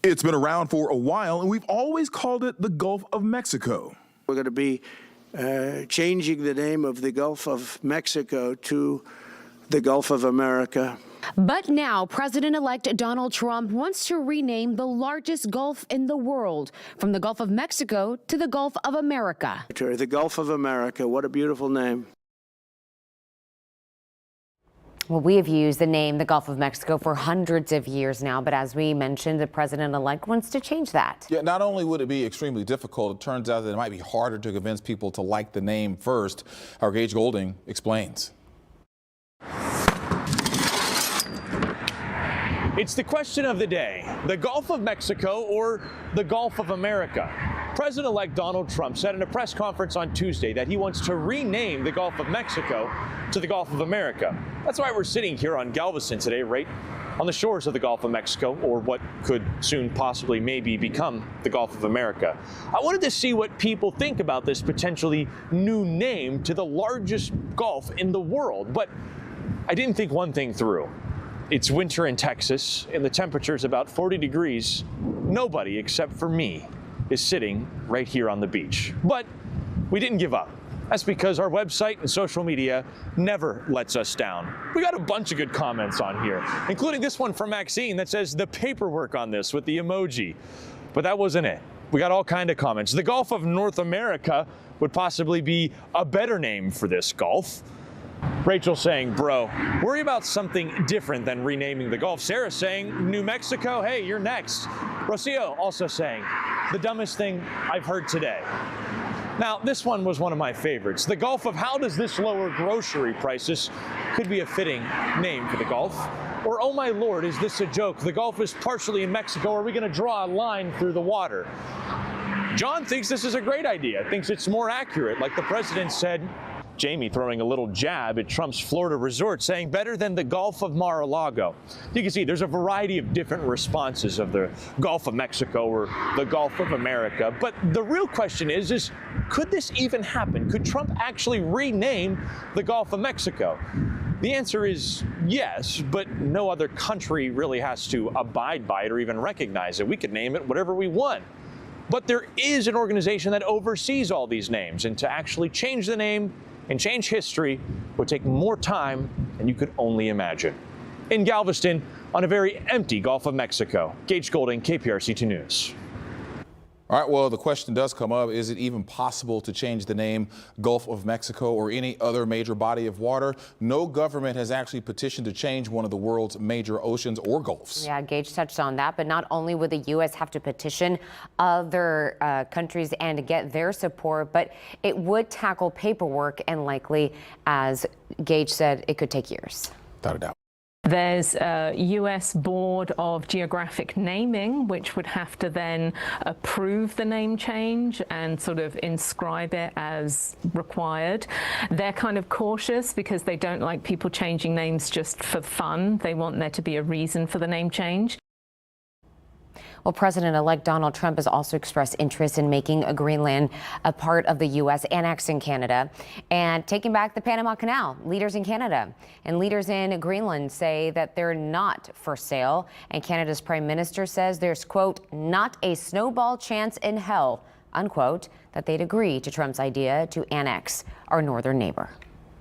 It's been around for a while, and we've always called it the Gulf of Mexico. We're going to be changing the name of the Gulf of Mexico to the Gulf of America. But now President-elect Donald Trump wants to rename the largest Gulf in the world from the Gulf of Mexico to the Gulf of America. The Gulf of America, what a beautiful name. Well, we have used the name the Gulf of Mexico for hundreds of years now, but as we mentioned, the president-elect wants to change that. Yeah, not only would it be extremely difficult, it turns out that it might be harder to convince people to like the name first. Our Gage Golding explains. It's the question of the day, the Gulf of Mexico or the Gulf of America. President-elect Donald Trump said in a press conference on Tuesday that he wants to rename the Gulf of Mexico to the Gulf of America. That's why we're sitting here on Galveston today, right on the shores of the Gulf of Mexico, or what could soon possibly maybe become the Gulf of America. I wanted to see what people think about this potentially new name to the largest Gulf in the world, but I didn't think one thing through. It's winter in Texas, and the temperature's about 40 degrees. Nobody except for me is sitting right here on the beach. But we didn't give up. That's because our website and social media never lets us down. We got a bunch of good comments on here, including this one from Maxine that says the paperwork on this with the emoji. But that wasn't it. We got all kinds of comments. The Gulf of North America would possibly be a better name for this Gulf. Rachel saying, bro, worry about something different than renaming the Gulf. Sarah saying, New Mexico, hey, you're next. Rocio also saying, the dumbest thing I've heard today. Now, this one was one of my favorites. The Gulf of how does this lower grocery prices could be a fitting name for the Gulf. Or, oh my Lord, is this a joke? The Gulf is partially in Mexico. Are we going to draw a line through the water? John thinks this is a great idea, thinks it's more accurate, like the president said. Jamie throwing a little jab at Trump's Florida resort, saying better than the Gulf of Mar-a-Lago. You can see there's a variety of different responses of the Gulf of Mexico or the Gulf of America. But the real question is could this even happen? Could Trump actually rename the Gulf of Mexico? The answer is yes, but no other country really has to abide by it or even recognize it. We could name it whatever we want. But there is an organization that oversees all these names, and to actually change the name and change history would take more time than you could only imagine. In Galveston, on a very empty Gulf of Mexico, Gage Golding, KPRC2 News. All right, well, the question does come up, is it even possible to change the name Gulf of Mexico or any other major body of water? No government has actually petitioned to change one of the world's major oceans or gulfs. Yeah, Gage touched on that, but not only would the U.S. have to petition other countries and get their support, but it would tackle paperwork and likely, as Gage said, it could take years. Without a doubt. There's a U.S. Board of Geographic Naming, which would have to then approve the name change and sort of inscribe it as required. They're kind of cautious because they don't like people changing names just for fun. They want there to be a reason for the name change. Well, President-elect Donald Trump has also expressed interest in making Greenland a part of the U.S., annexing Canada, and taking back the Panama Canal. Leaders in Canada and leaders in Greenland say that they're not for sale, and Canada's Prime Minister says there's, quote, not a snowball chance in hell, unquote, that they'd agree to Trump's idea to annex our northern neighbor.